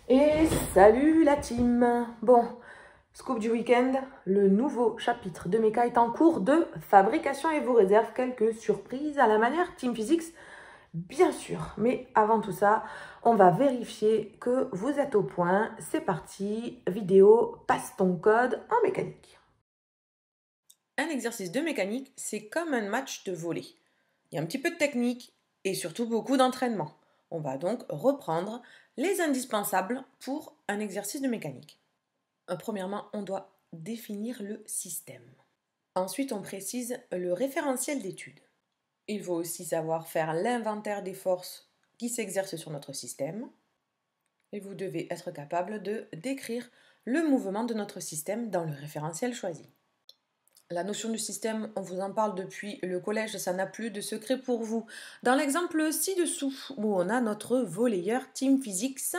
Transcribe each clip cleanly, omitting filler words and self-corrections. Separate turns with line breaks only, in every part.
Et salut la team! Bon, scoop du week-end, le nouveau chapitre de Mecha est en cours de fabrication et vous réserve quelques surprises à la manière Team Physics, bien sûr. Mais avant tout ça, on va vérifier que vous êtes au point. C'est parti, vidéo, passe ton code en mécanique. Un exercice de mécanique, c'est comme un match de volley. Il y a un petit peu de technique et surtout beaucoup d'entraînement. On va donc reprendre les indispensables pour un exercice de mécanique. Premièrement, on doit définir le système. Ensuite, on précise le référentiel d'étude. Il faut aussi savoir faire l'inventaire des forces qui s'exercent sur notre système. Et vous devez être capable de décrire le mouvement de notre système dans le référentiel choisi. La notion du système, on vous en parle depuis le collège, ça n'a plus de secret pour vous. Dans l'exemple ci-dessous, où on a notre volleyeur Team Physics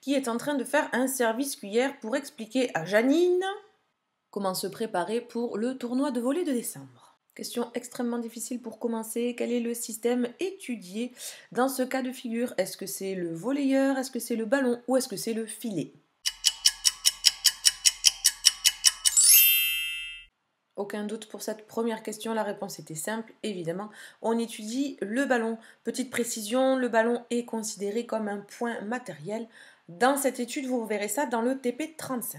qui est en train de faire un service cuillère pour expliquer à Janine comment se préparer pour le tournoi de volley de décembre. Question extrêmement difficile pour commencer. Quel est le système étudié dans ce cas de figure? Est-ce que c'est le volleyeur? Est-ce que c'est le ballon? Ou est-ce que c'est le filet? Aucun doute pour cette première question, la réponse était simple, évidemment. On étudie le ballon. Petite précision, le ballon est considéré comme un point matériel. Dans cette étude, vous verrez ça dans le TP35.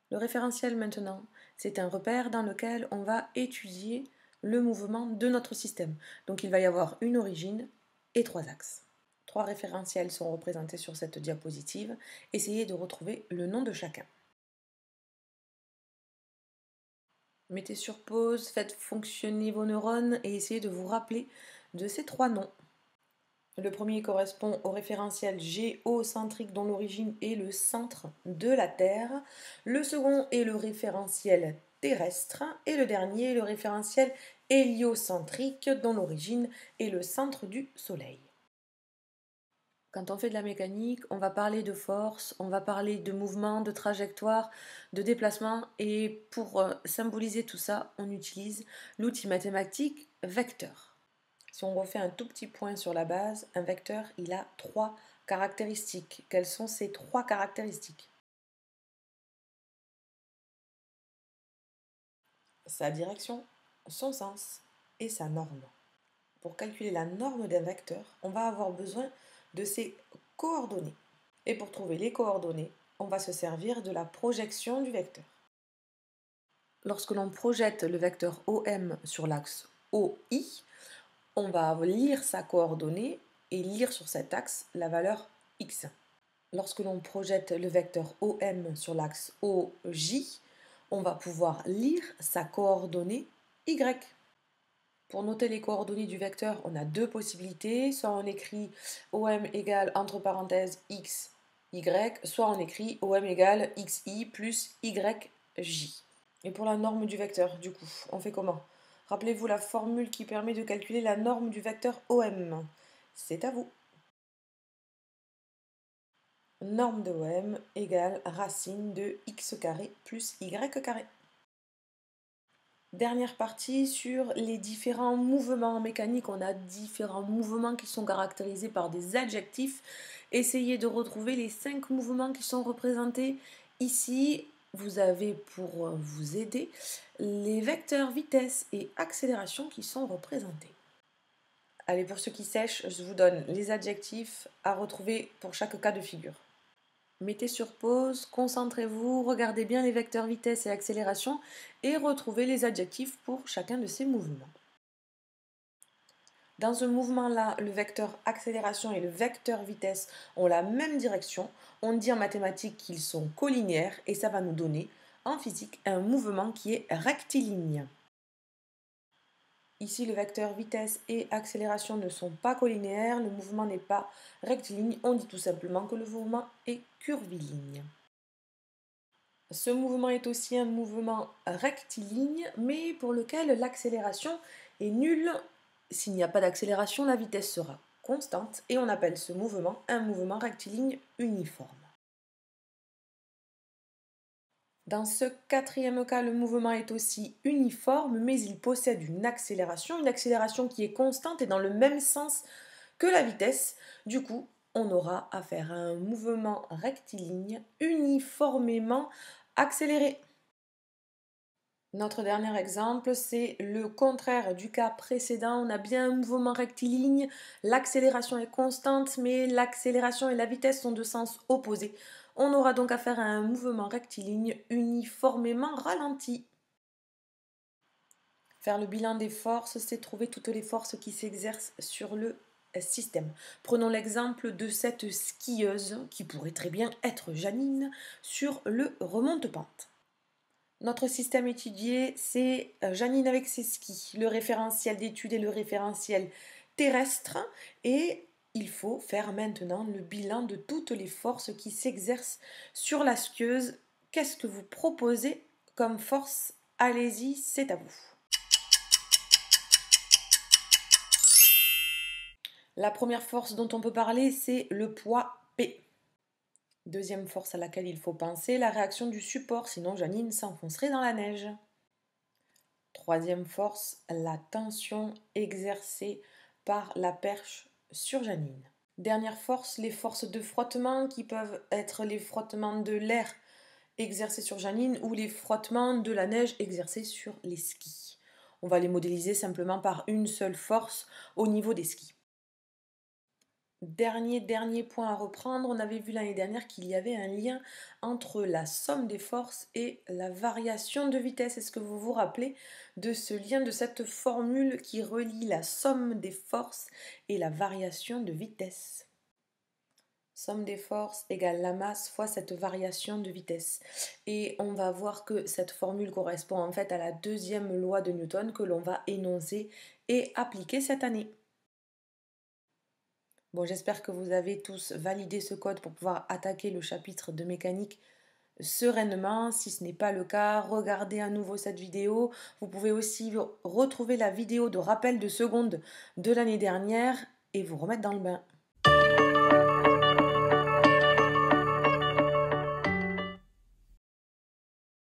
Le référentiel maintenant, c'est un repère dans lequel on va étudier le mouvement de notre système. Donc il va y avoir une origine et 3 axes. 3 référentiels sont représentés sur cette diapositive. Essayez de retrouver le nom de chacun. Mettez sur pause, faites fonctionner vos neurones et essayez de vous rappeler de ces 3 noms. Le premier correspond au référentiel géocentrique dont l'origine est le centre de la Terre. Le second est le référentiel terrestre et le dernier est le référentiel héliocentrique dont l'origine est le centre du Soleil. Quand on fait de la mécanique, on va parler de force, on va parler de mouvement, de trajectoire, de déplacement et pour symboliser tout ça, on utilise l'outil mathématique vecteur. Si on refait un tout petit point sur la base, un vecteur, il a 3 caractéristiques. Quelles sont ces 3 caractéristiques? Sa direction, son sens et sa norme. Pour calculer la norme d'un vecteur, on va avoir besoin de ses coordonnées. Et pour trouver les coordonnées, on va se servir de la projection du vecteur. Lorsque l'on projette le vecteur OM sur l'axe OI, on va lire sa coordonnée et lire sur cet axe la valeur x. Lorsque l'on projette le vecteur OM sur l'axe OJ, on va pouvoir lire sa coordonnée y. Pour noter les coordonnées du vecteur, on a 2 possibilités. Soit on écrit OM égale entre parenthèses x, y, soit on écrit OM égale xi plus yj. Et pour la norme du vecteur, du coup, on fait comment? Rappelez-vous la formule qui permet de calculer la norme du vecteur OM. C'est à vous. Norme de OM égale racine de x carré plus y carré. Dernière partie sur les différents mouvements mécaniques. On a différents mouvements qui sont caractérisés par des adjectifs. Essayez de retrouver les 5 mouvements qui sont représentés ici. Vous avez pour vous aider les vecteurs vitesse et accélération qui sont représentés. Allez, pour ceux qui sèchent, je vous donne les adjectifs à retrouver pour chaque cas de figure. Mettez sur pause, concentrez-vous, regardez bien les vecteurs vitesse et accélération et retrouvez les adjectifs pour chacun de ces mouvements. Dans ce mouvement-là, le vecteur accélération et le vecteur vitesse ont la même direction. On dit en mathématiques qu'ils sont collinéaires et ça va nous donner en physique un mouvement qui est rectiligne. Ici, le vecteur vitesse et accélération ne sont pas collinéaires, le mouvement n'est pas rectiligne, on dit tout simplement que le mouvement est curviligne. Ce mouvement est aussi un mouvement rectiligne, mais pour lequel l'accélération est nulle. S'il n'y a pas d'accélération, la vitesse sera constante et on appelle ce mouvement un mouvement rectiligne uniforme. Dans ce 4e cas, le mouvement est aussi uniforme, mais il possède une accélération qui est constante et dans le même sens que la vitesse. Du coup, on aura affaire à un mouvement rectiligne uniformément accéléré. Notre dernier exemple, c'est le contraire du cas précédent. On a bien un mouvement rectiligne, l'accélération est constante, mais l'accélération et la vitesse sont de sens opposés. On aura donc affaire à un mouvement rectiligne uniformément ralenti. Faire le bilan des forces, c'est trouver toutes les forces qui s'exercent sur le système. Prenons l'exemple de cette skieuse, qui pourrait très bien être Janine, sur le remonte-pente. Notre système étudié, c'est Janine avec ses skis. Le référentiel d'étude est le référentiel terrestre et il faut faire maintenant le bilan de toutes les forces qui s'exercent sur la skieuse. Qu'est-ce que vous proposez comme force? Allez-y, c'est à vous. La première force dont on peut parler, c'est le poids P. Deuxième force à laquelle il faut penser, la réaction du support, sinon Janine s'enfoncerait dans la neige. Troisième force, la tension exercée par la perche sur Janine. Dernière force, les forces de frottement qui peuvent être les frottements de l'air exercés sur Janine ou les frottements de la neige exercés sur les skis. On va les modéliser simplement par une seule force au niveau des skis. Dernier point à reprendre, on avait vu l'année dernière qu'il y avait un lien entre la somme des forces et la variation de vitesse. Est-ce que vous vous rappelez de ce lien, de cette formule qui relie la somme des forces et la variation de vitesse? Somme des forces égale la masse fois cette variation de vitesse. Et on va voir que cette formule correspond en fait à la deuxième loi de Newton que l'on va énoncer et appliquer cette année. Bon, j'espère que vous avez tous validé ce code pour pouvoir attaquer le chapitre de mécanique sereinement. Si ce n'est pas le cas, regardez à nouveau cette vidéo. Vous pouvez aussi retrouver la vidéo de rappel de seconde de l'année dernière et vous remettre dans le bain.